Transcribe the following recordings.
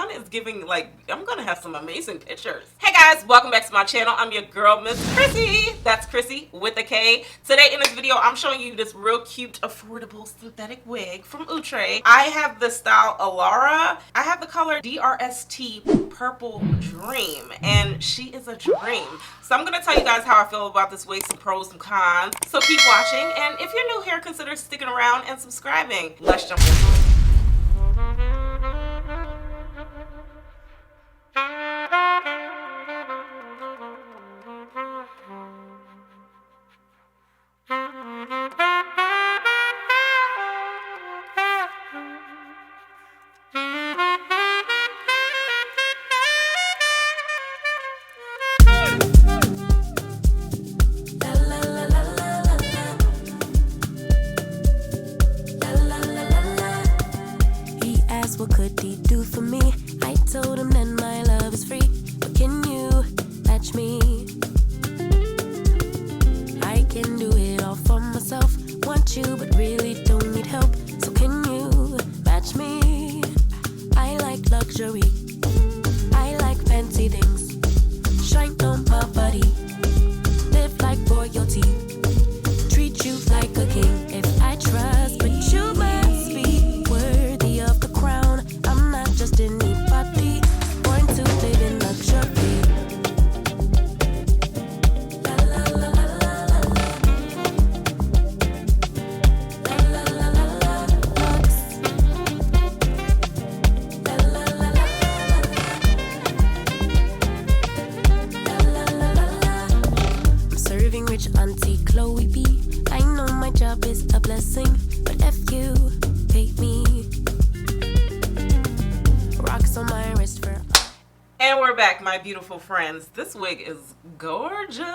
sun is giving, like, I'm gonna have some amazing pictures. Hey guys, welcome back to my channel. I'm your girl, Miss Khrissy. That's Khrissy with a K. Today in this video, I'm showing you this real cute, affordable synthetic wig from Outre. I have the style Elara. I have the color DRST Purple Dream, and she is a dream. So I'm gonna tell you guys how I feel about this wig, some pros, some cons. So keep watching, and if you're new here, consider sticking around and subscribing. Let's jump into it. What could he do for me? I told him that my love is free, but can you match me? I can do it all for myself. Want you, but really don't need help. So can you match me? I like luxury. I like fancy things. Shine on my body. Live like royalty. Treat you like a king. If I trust, but you must be worthy of the crown. I'm not just anybody, born to live in luxury. La la la la la la la la la la Lux. La la la la la la la la. I'm serving rich Auntie Chloe B. I know my job is a blessing, but if you pay me. Rocks on my wrist for. And we're back, my beautiful friends. This wig is gorgeous.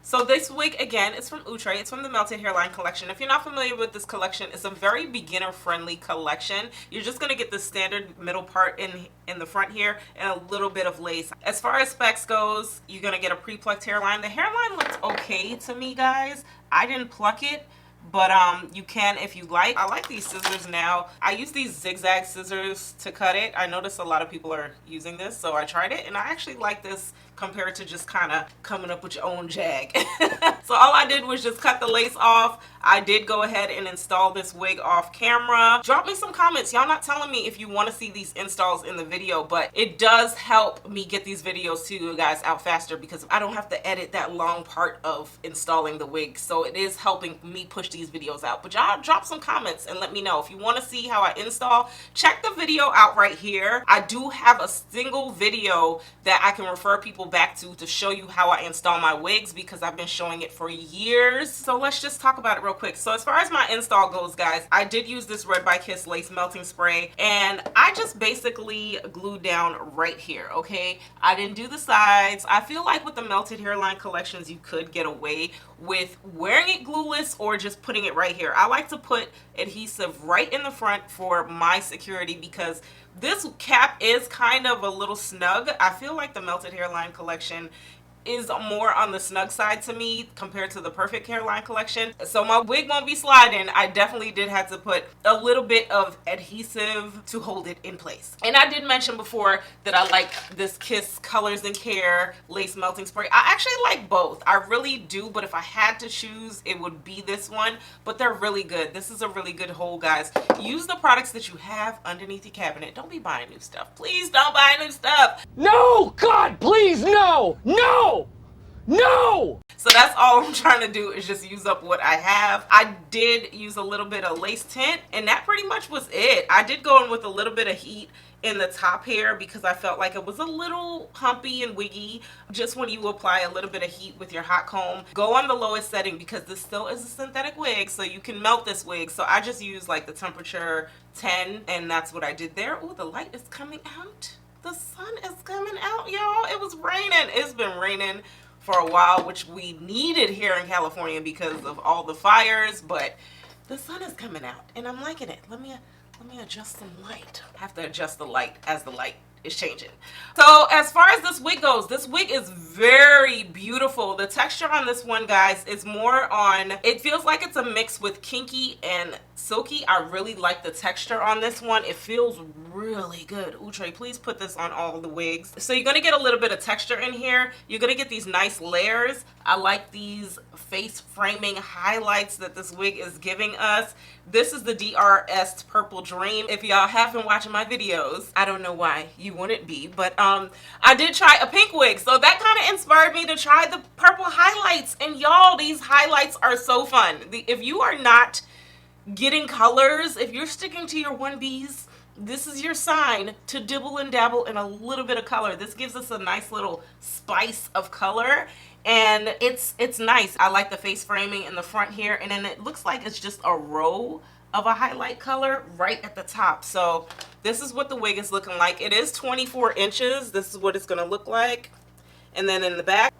So this wig, again, is from Outre. It's from the Melted Hairline collection. If you're not familiar with this collection, it's a very beginner-friendly collection. You're just going to get the standard middle part in the front here and a little bit of lace. As far as specs goes, you're going to get a pre-plucked hairline. The hairline looks okay to me, guys. I didn't pluck it, but you can if you like. I like these scissors now. I use these zigzag scissors to cut it. I noticed a lot of people are using this, so I tried it, and I actually like this compared to just kind of coming up with your own jag. So all I did was just cut the lace off. I did go ahead and install this wig off camera. Drop me some comments. Y'all not telling me if you want to see these installs in the video, but it does help me get these videos to you guys out faster because I don't have to edit that long part of installing the wig. So it is helping me push these videos out. But y'all drop some comments and let me know. If you want to see how I install, check the video out right here. I do have a single video that I can refer people back to show you how I install my wigs because I've been showing it for years. So let's just talk about it real quick. So as far as my install goes, guys, I did use this Red by Kiss lace melting spray, and I just basically glued down right here, okay? I didn't do the sides. I feel like with the Melted Hairline collections, you could get away with wearing it glueless or just putting it right here. I like to put adhesive right in the front for my security because this cap is kind of a little snug. I feel like the Melted Hairline collection is more on the snug side to me compared to the Perfect Hairline collection. So my wig won't be sliding. I definitely did have to put a little bit of adhesive to hold it in place. And I did mention before that I like this Kiss Colors and Care lace melting spray. I actually like both. I really do, but if I had to choose, it would be this one. But they're really good. This is a really good hold, guys. Use the products that you have underneath your cabinet. Don't be buying new stuff. Please don't buy new stuff. No! God, please, no! No! No! So that's all I'm trying to do is just use up what I have. I did use a little bit of lace tint, and that pretty much was it. I did go in with a little bit of heat in the top hair because I felt like it was a little humpy and wiggy. Just when you apply a little bit of heat with your hot comb, go on the lowest setting because this still is a synthetic wig, so you can melt this wig. So I just used like the temperature 10, and that's what I did there. Oh, the light is coming out. The sun is coming out, y'all. It was raining. It's been raining for a while, which we needed here in California because of all the fires, but the sun is coming out and I'm liking it. Let me adjust some light. I have to adjust the light as the light is changing. So as far as this wig goes, this wig is very beautiful. The texture on this one, guys, is more on, it feels like it's a mix with kinky and silky. I really like the texture on this one. It feels really good. Outre, please put this on all the wigs. So you're gonna get a little bit of texture in here. You're gonna get these nice layers. I like these face framing highlights that this wig is giving us. This is the DRST Purple Dream. If y'all have been watching my videos, I don't know why you wouldn't be, but I did try a pink wig, so that kind of inspired me to try the purple highlights. And y'all, these highlights are so fun. If you are not getting colors, if you're sticking to your 1Bs, this is your sign to dibble and dabble in a little bit of color. This gives us a nice little spice of color, and it's nice. I like the face framing in the front here, and then it looks like it's just a row of a highlight color right at the top. So this is what the wig is looking like. It is 24 inches. This is what it's going to look like. And then in the back,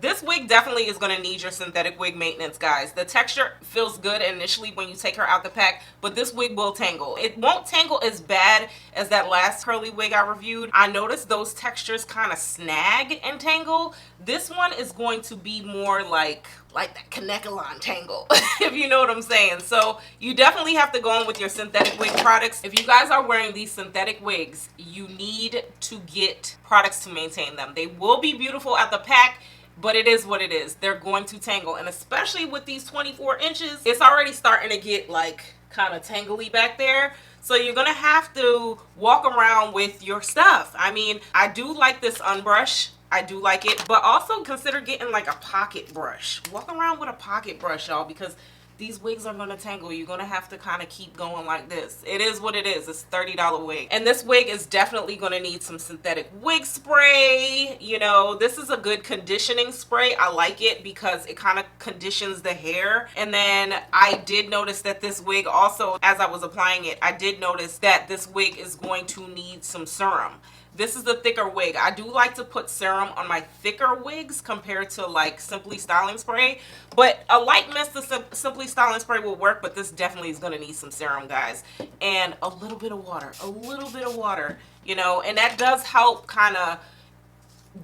this wig definitely is going to need your synthetic wig maintenance, guys. The texture feels good initially when you take her out the pack, but this wig will tangle. It won't tangle as bad as that last curly wig I reviewed. I noticed those textures kind of snag and tangle. This one is going to be more like that Kanekalon tangle, if you know what I'm saying. So you definitely have to go in with your synthetic wig products. If you guys are wearing these synthetic wigs, you need to get products to maintain them. They will be beautiful at the pack, but it is what it is. They're going to tangle, and especially with these 24 inches, it's already starting to get like kind of tangly back there. So you're gonna have to walk around with your stuff. I mean, I do like this unbrush. I do like it, but also consider getting like a pocket brush. Walk around with a pocket brush, y'all, because these wigs are going to tangle. You're going to have to kind of keep going like this. It is what it is. It's a $30 wig. And this wig is definitely going to need some synthetic wig spray. You know, this is a good conditioning spray. I like it because it kind of conditions the hair. And then I did notice that this wig also, as I was applying it, I did notice that this wig is going to need some serum. This is the thicker wig. I do like to put serum on my thicker wigs compared to like Simply Styling Spray, but a light mist of Simply Styling Spray will work, but this definitely is going to need some serum, guys, and a little bit of water, you know, and that does help kind of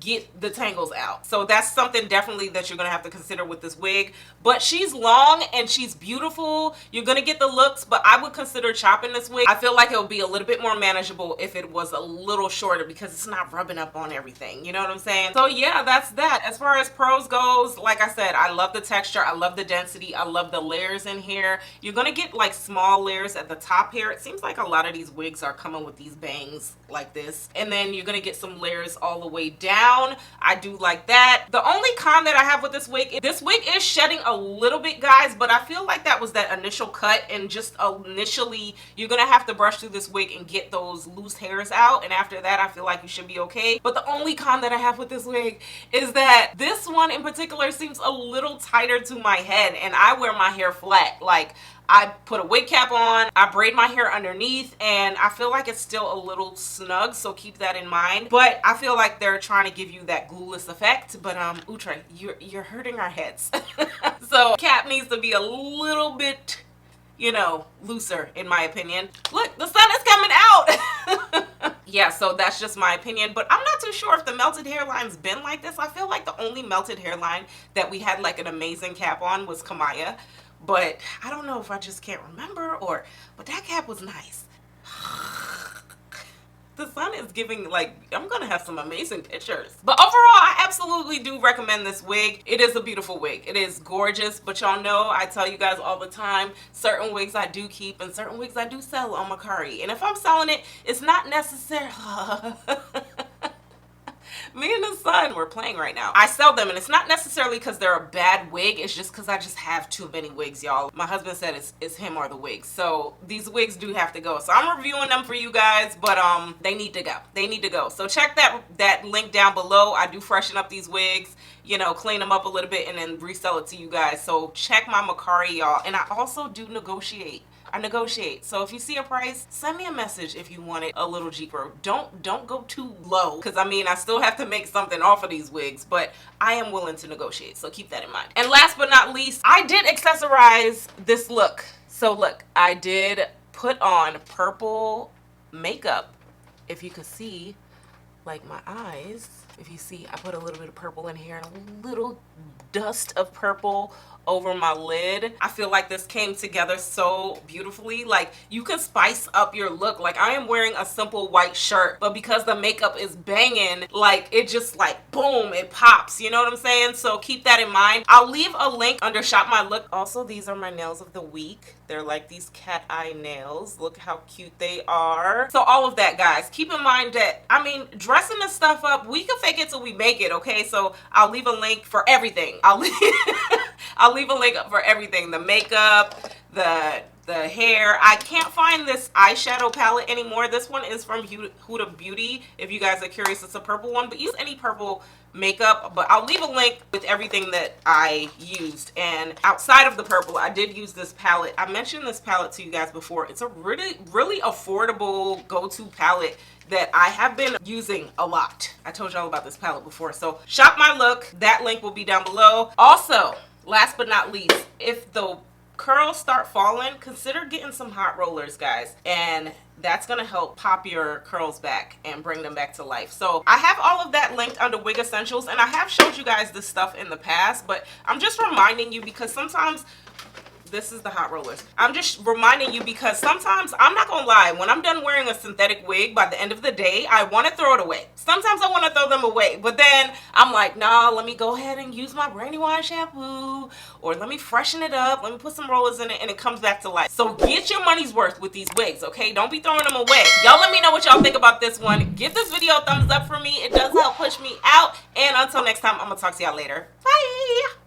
get the tangles out. So that's something definitely that you're gonna have to consider with this wig. But she's long and she's beautiful. You're gonna get the looks, but I would consider chopping this wig. I feel like it would be a little bit more manageable if it was a little shorter because it's not rubbing up on everything, you know what I'm saying? So yeah, that's that. As far as pros goes, like I said, I love the texture, I love the density, I love the layers in here. You're gonna get like small layers at the top here. It seems like a lot of these wigs are coming with these bangs like this, and then you're gonna get some layers all the way down. I do like that. The only con that I have with this wig is shedding a little bit, guys, but I feel like that was that initial cut, and just initially you're gonna have to brush through this wig and get those loose hairs out, and after that I feel like you should be okay. But the only con that I have with this wig is that this one in particular seems a little tighter to my head, and I wear my hair flat. Like, I put a wig cap on, I braid my hair underneath, and I feel like it's still a little snug, so keep that in mind. But I feel like they're trying to give you that glueless effect, but Outre, you're hurting our heads. So cap needs to be a little bit, you know, looser in my opinion. Look, the sun is coming out. Yeah, so that's just my opinion, but I'm not too sure if the melted hairline's been like this. I feel like the only melted hairline that we had like an amazing cap on was Kamaya. But I don't know if I just can't remember, but that cap was nice. The sun is giving, like, I'm gonna have some amazing pictures. But overall, I absolutely do recommend this wig. It is a beautiful wig. It is gorgeous, but y'all know I tell you guys all the time, certain wigs I do keep and certain wigs I do sell on Mercari. And if I'm selling it, it's not necessary. Me and the sun, we're playing right now. I sell them, and it's not necessarily because they're a bad wig. It's just because I just have too many wigs, y'all. My husband said it's him or the wigs. So these wigs do have to go. So I'm reviewing them for you guys, but they need to go. They need to go. So check that link down below. I do freshen up these wigs, you know, clean them up a little bit and then resell it to you guys. So check my Mercari, y'all. And I also do negotiate. I negotiate. So if you see a price, send me a message if you want it a little cheaper. Don't go too low, because I mean, I still have to make something off of these wigs, but I am willing to negotiate. So keep that in mind. And last but not least, I did accessorize this look. So look, I did put on purple makeup. If you could see, like my eyes, if you see, I put a little bit of purple in here and a little dust of purple over my lid. I feel like this came together so beautifully. Like, you can spice up your look. Like, I am wearing a simple white shirt, but because the makeup is banging, like, it just like boom, it pops, you know what I'm saying? So keep that in mind. I'll leave a link under Shop My Look. Also, these are my nails of the week. They're like these cat eye nails. Look how cute they are. So all of that, guys, keep in mind that, I mean, dressing this stuff up, we can fake it till we make it, okay? So I'll leave a link for everything. I'll leave a link for everything. The makeup, the hair. I can't find this eyeshadow palette anymore. This one is from Huda Beauty. If you guys are curious, it's a purple one, but use any purple makeup. But I'll leave a link with everything that I used. And outside of the purple, I did use this palette. I mentioned this palette to you guys before. It's a really affordable go-to palette that I have been using a lot. I told y'all about this palette before. So Shop My Look. That link will be down below. Also, last but not least, if the curls start falling, consider getting some hot rollers, guys, and that's gonna help pop your curls back and bring them back to life. So I have all of that linked under Wig Essentials, and I have showed you guys this stuff in the past, but I'm just reminding you because sometimes this is the hot rollers. I'm just reminding you because sometimes, I'm not gonna lie, when I'm done wearing a synthetic wig, by the end of the day, I want to throw it away. Sometimes I want to throw them away, but then I'm like, nah, let me go ahead and use my Brandywine shampoo, or let me freshen it up, let me put some rollers in it, and it comes back to life. So get your money's worth with these wigs, okay? Don't be throwing them away. Y'all let me know what y'all think about this one. Give this video a thumbs up for me. It does help push me out, and until next time, I'm gonna talk to y'all later.